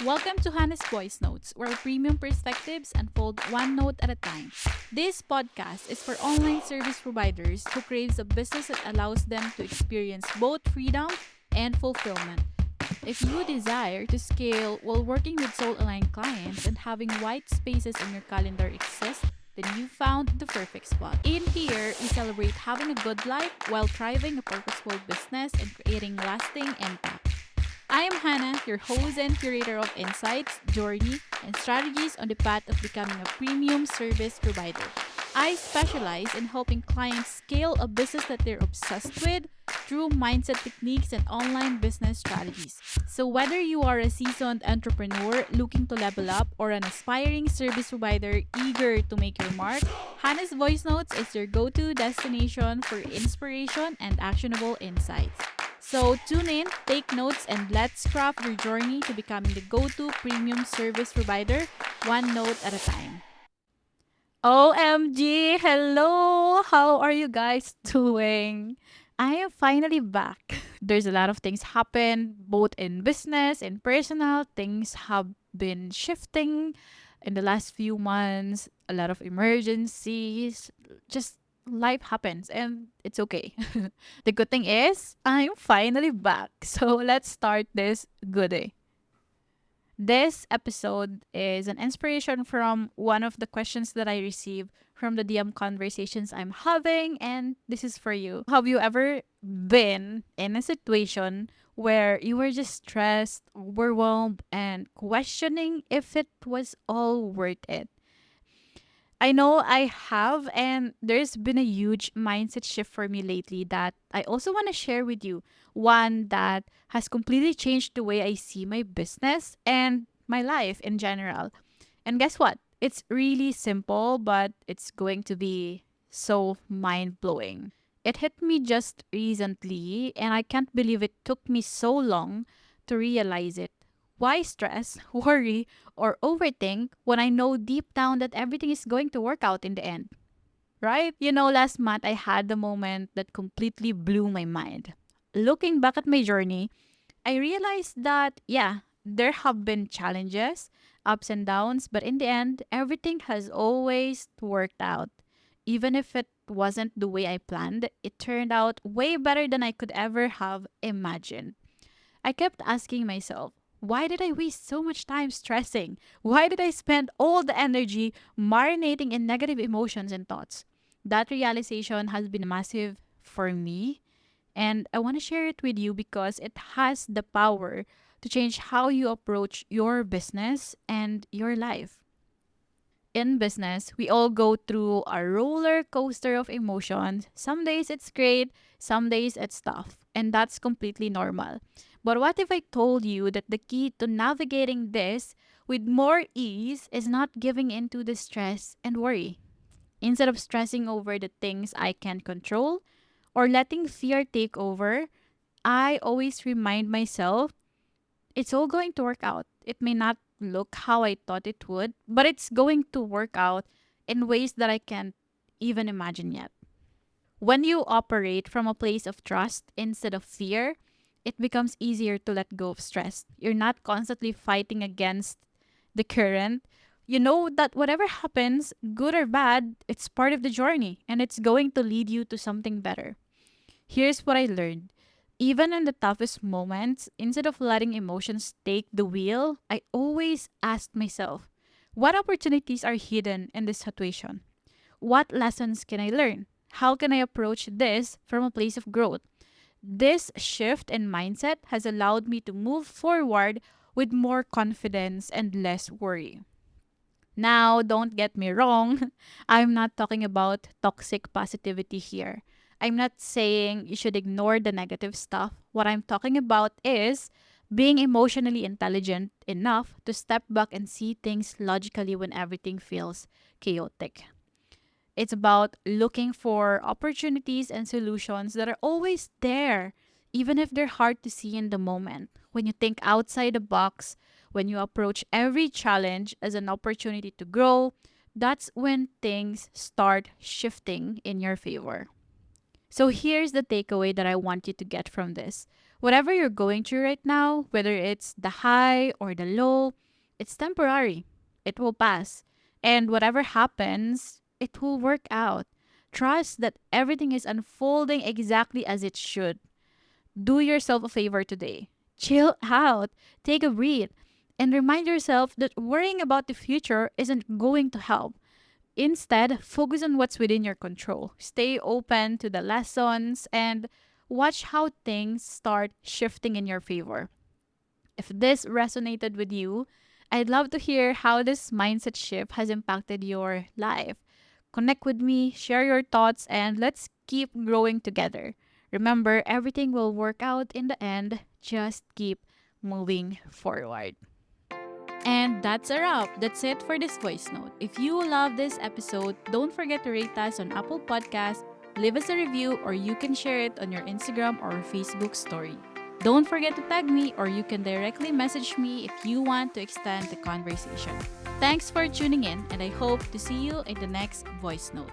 Welcome to Hannah's Voice Notes, where premium perspectives unfold one note at a time. This podcast is for online service providers who craves a business that allows them to experience both freedom and fulfillment. If you desire to scale while working with soul-aligned clients and having white spaces in your calendar exist, then you found the perfect spot. In here, we celebrate having a good life while thriving a purposeful business and creating lasting impact. I am Hannah, your host and curator of insights, journey, and strategies on the path of becoming a premium service provider. I specialize in helping clients scale a business that they're obsessed with through mindset techniques and online business strategies. So, whether you are a seasoned entrepreneur looking to level up or an aspiring service provider eager to make your mark, Hannah's Voice Notes is your go to destination for inspiration and actionable insights. So tune in, take notes, and let's craft your journey to becoming the go-to premium service provider, one note at a time. OMG! Hello! How are you guys doing? I am finally back. There's a lot of things happen, both in business and personal. Things have been shifting in the last few months. A lot of emergencies. Just life happens and it's okay. The good thing is, I'm finally back. So let's start this good day. This episode is an inspiration from one of the questions that I received from the DM conversations I'm having, and this is for you. Have you ever been in a situation where you were just stressed, overwhelmed, and questioning if it was all worth it? I know I have, and there's been a huge mindset shift for me lately that I also want to share with you. One that has completely changed the way I see my business and my life in general. And guess what? It's really simple, but it's going to be so mind blowing. It hit me just recently, and I can't believe it took me so long to realize it. Why stress, worry, or overthink when I know deep down that everything is going to work out in the end? Right? Last month I had the moment that completely blew my mind. Looking back at my journey, I realized that, yeah, there have been challenges, ups and downs, but in the end, everything has always worked out. Even if it wasn't the way I planned, it turned out way better than I could ever have imagined. I kept asking myself, why did I waste so much time stressing? Why did I spend all the energy marinating in negative emotions and thoughts? That realization has been massive for me, and I want to share it with you because it has the power to change how you approach your business and your life. In business, we all go through a roller coaster of emotions. Some days it's great, some days it's tough, and that's completely normal. But what if I told you that the key to navigating this with more ease is not giving into the stress and worry? Instead of stressing over the things I can't control or letting fear take over, I always remind myself it's all going to work out. It may not look how I thought it would, but it's going to work out in ways that I can't even imagine yet. When you operate from a place of trust instead of fear, it becomes easier to let go of stress. You're not constantly fighting against the current. You know that whatever happens, good or bad, it's part of the journey and it's going to lead you to something better. Here's what I learned. Even in the toughest moments, instead of letting emotions take the wheel, I always ask myself, what opportunities are hidden in this situation? What lessons can I learn? How can I approach this from a place of growth? This shift in mindset has allowed me to move forward with more confidence and less worry. Now, don't get me wrong. I'm not talking about toxic positivity here. I'm not saying you should ignore the negative stuff. What I'm talking about is being emotionally intelligent enough to step back and see things logically when everything feels chaotic. It's about looking for opportunities and solutions that are always there, even if they're hard to see in the moment. When you think outside the box, when you approach every challenge as an opportunity to grow, that's when things start shifting in your favor. So here's the takeaway that I want you to get from this. Whatever you're going through right now, whether it's the high or the low, it's temporary. It will pass. And whatever happens, it will work out. Trust that everything is unfolding exactly as it should. Do yourself a favor today. Chill out, take a breath, and remind yourself that worrying about the future isn't going to help. Instead, focus on what's within your control. Stay open to the lessons and watch how things start shifting in your favor. If this resonated with you, I'd love to hear how this mindset shift has impacted your life. Connect with me, share your thoughts, and let's keep growing together. Remember, everything will work out in the end. Just keep moving forward. And that's a wrap. That's it for this voice note. If you love this episode, don't forget to rate us on Apple Podcasts, leave us a review, or you can share it on your Instagram or Facebook story. Don't forget to tag me, or you can directly message me if you want to extend the conversation. Thanks for tuning in, and I hope to see you in the next voice note.